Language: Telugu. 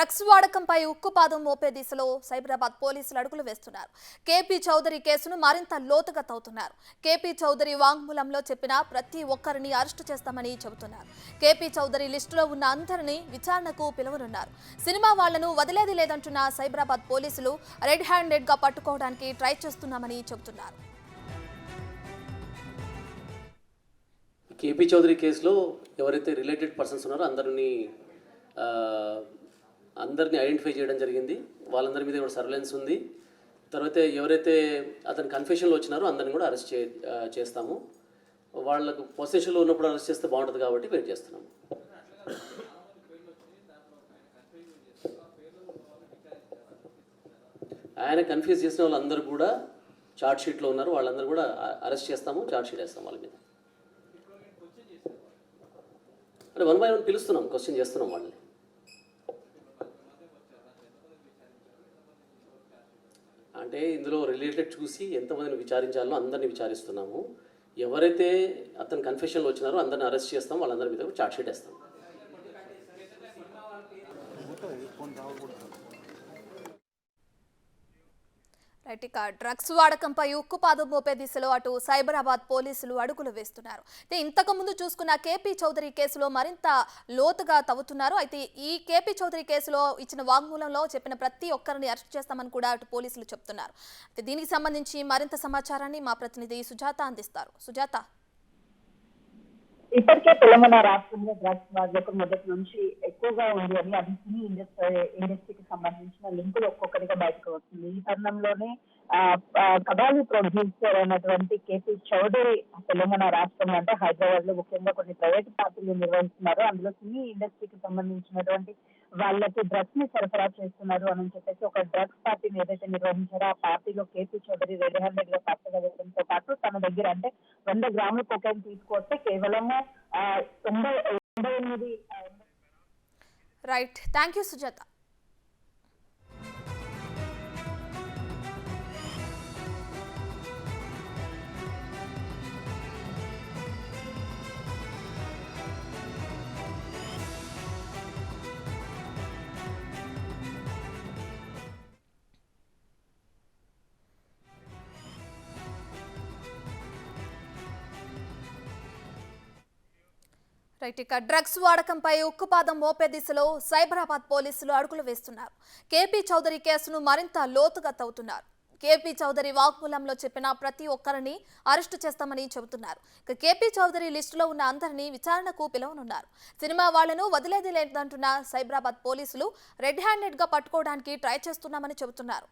డ్రగ్స్ వాడకంపై ఉక్కుపాదం మోపే దిశలో సైబరాబాద్ పోలీసులు అడుగులు వేస్తున్నారు. కేపీ చౌదరి కేసును మరింత లోతుగా తవ్వుతున్నారు. కేపీ చౌదరి వాంగ్మూలంలో చెప్పిన ప్రతి ఒక్కరిని అరెస్టు చేస్తామని చెబుతున్నారు. కేపీ చౌదరి లిస్టులో ఉన్న అందరినీ విచారణకు పిలువనున్నారు. సినిమా వాళ్లను వదిలేది లేదంటున్న సైబరాబాద్ పోలీసులు రెడ్ హ్యాండెడ్ గా పట్టుకోవడానికి ట్రై చేస్తున్నామని చెబుతున్నారు. కేపీ చౌదరి కేసులో ఎవరైతే రిలేటెడ్ పర్సన్స్ ఉన్నారో అందరినీ ఐడెంటిఫై చేయడం జరిగింది. వాళ్ళందరి మీద కూడా సర్వేలెన్స్ ఉంది. తర్వాత ఎవరైతే అతని కన్ఫెషన్లో వచ్చినారో అందరిని కూడా అరెస్ట్ చేస్తాము. వాళ్ళకు పొసెషన్లో ఉన్నప్పుడు అరెస్ట్ చేస్తే బాగుంటుంది కాబట్టి వెయిట్ చేస్తున్నాము. ఆయన కన్ఫ్యూజ్ చేసిన వాళ్ళందరూ కూడా చార్జ్ షీట్లో ఉన్నారు. వాళ్ళందరూ కూడా అరెస్ట్ చేస్తాము, చార్జ్ షీట్ వేస్తాం వాళ్ళ మీద. అంటే 1 by 1 పిలుస్తున్నాం, క్వశ్చన్ చేస్తున్నాం వాళ్ళని. అంటే ఇందులో రిలేటెడ్ చూసి ఎంతమందిని విచారించాలో అందరినీ విచారిస్తున్నాము. ఎవరైతే అతను కన్ఫెషన్లో వచ్చినారో అందరిని అరెస్ట్ చేస్తాం, వాళ్ళందరి మీద చార్జ్ షీట్ వేస్తాం. రైట్, ఇక డ్రగ్స్ వాడకంపై ఉక్కుపాదం మోపే దిశలో అటు సైబరాబాద్ పోలీసులు అడుగులు వేస్తున్నారు. అయితే ఇంతకుముందు చూసుకున్న కేపీ చౌదరి కేసులో మరింత లోతుగా తవ్వుతున్నారు. అయితే ఈ కేపీ చౌదరి కేసులో ఇచ్చిన వాంగ్మూలంలో చెప్పిన ప్రతి ఒక్కరిని అరెస్ట్ చేస్తామని కూడా అటు పోలీసులు చెప్తున్నారు. అయితే దీనికి సంబంధించి మరింత సమాచారాన్ని మా ప్రతినిధి సుజాత అందిస్తారు. సుజాత, ఇప్పటికే తెలంగాణ రాష్ట్రంలో డ్రగ్స్ వాడకం మొదటి నుంచి ఎక్కువగా ఉంది అని అది సినీ ఇండస్ట్రీకి సంబంధించిన లింకులు ఒక్కొక్కటిగా బయటకు వస్తుంది. ఈ తరుణంలోనే కబాలి ప్రొడ్యూసర్ అయినటువంటి కేపీ చౌదరి తెలంగాణ రాష్ట్రంలో అంటే హైదరాబాద్ లో ముఖ్యంగా కొన్ని ప్రైవేట్ పార్టీలు నిర్వహిస్తున్నారు. అందులో సినీ ఇండస్ట్రీకి సంబంధించినటువంటి వాళ్ళకి డ్రగ్స్ ని సరఫరా చేస్తున్నారు అని చెప్పేసి ఒక డ్రగ్స్ పార్టీని ఏదైతే నిర్వహించారో ఆ పార్టీలో కేపీ చౌదరి రెడ్ హ్యాండెడ్ గా పట్టుకోవడంతో పాటు తన దగ్గర అంటే 100 గ్రాముల కొకైన్ తీసుకొస్తే కేవలము 98. Right, thank you Sujatha. Right, ఇక డ్రగ్స్ వాడకంపై ఉక్కుపాదం మోపే దిశలో సైబరాబాద్ పోలీసులు అడుగులు వేస్తున్నారు. కేపీ చౌదరి కేసును మరింత లోతుగా తవ్వుతున్నారు. కేపీ చౌదరి వాగ్మూలంలో చెప్పిన ప్రతి ఒక్కరిని అరెస్టు చేస్తామని చెబుతున్నారు. ఇక కేపీ చౌదరి లిస్టులో ఉన్న అందరినీ విచారణకు పిలువనున్నారు. సినిమా వాళ్లను వదిలేది లేదంటున్న సైబరాబాద్ పోలీసులు రెడ్ హ్యాండెడ్ గా పట్టుకోవడానికి ట్రై చేస్తున్నామని చెబుతున్నారు.